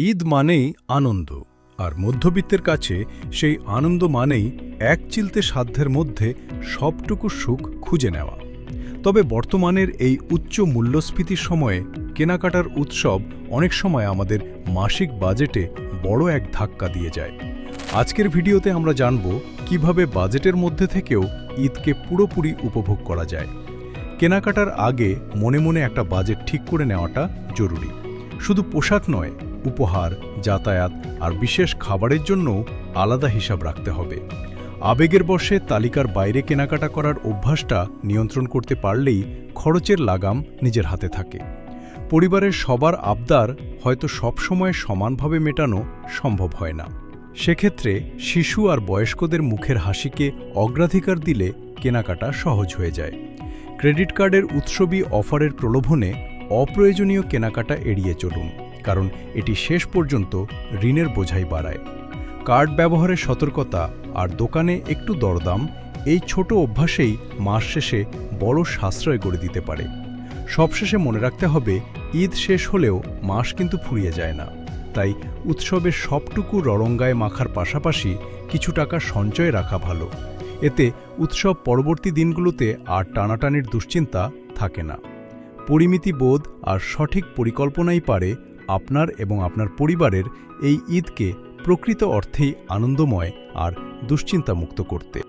ঈদ মানেই আনন্দ, আর মধ্যবিত্তের কাছে সেই আনন্দ মানেই এক চিলতে সাধ্যের মধ্যে সবটুকু সুখ খুঁজে নেওয়া। তবে বর্তমানের এই উচ্চ মূল্যস্ফীতির সময়ে কেনাকাটার উৎসব অনেক সময় আমাদের মাসিক বাজেটে বড় এক ধাক্কা দিয়ে যায়। আজকের ভিডিওতে আমরা জানব কিভাবে বাজেটের মধ্যে থেকেও ঈদকে পুরোপুরি উপভোগ করা যায়। কেনাকাটার আগে মনে মনে একটা বাজেট ঠিক করে নেওয়াটা জরুরি। শুধু পোশাক নয়, উপহার, যাতায়াত আর বিশেষ খাবারের জন্য আলাদা হিসাব রাখতে হবে। আবেগের বশে তালিকার বাইরে কেনাকাটা করার অভ্যাসটা নিয়ন্ত্রণ করতে পারলেই খরচের লাগাম নিজের হাতে থাকে। পরিবারের সবার আবদার হয়তো সবসময় সমানভাবে মেটানো সম্ভব হয় না। সেক্ষেত্রে শিশু আর বয়স্কদের মুখের হাসিকে অগ্রাধিকার দিলে কেনাকাটা সহজ হয়ে যায়। ক্রেডিট কার্ডের উৎসবী অফারের প্রলোভনে অপ্রয়োজনীয় কেনাকাটা এড়িয়ে চলুন, কারণ এটি শেষ পর্যন্ত ঋণের বোঝাই বাড়ায়। কার্ড ব্যবহারের সতর্কতা আর দোকানে একটু দরদাম, এই ছোট অভ্যাসেই মাস শেষে বড় সাশ্রয় গড়ে দিতে পারে। সবশেষে মনে রাখতে হবে, ঈদ শেষ হলেও মাস কিন্তু ফুরিয়ে যায় না। তাই উৎসবের সবটুকু ররঙ্গায় মাখার পাশাপাশি কিছু টাকা সঞ্চয়ে রাখা ভালো। এতে উৎসব পরবর্তী দিনগুলোতে আর টানাটানির দুশ্চিন্তা থাকে না। পরিমিতি বোধ আর সঠিক পরিকল্পনাই পারে আপনার এবং আপনার পরিবারের এই ঈদকে প্রকৃত অর্থেই আনন্দময় আর দুশ্চিন্তামুক্ত করতে।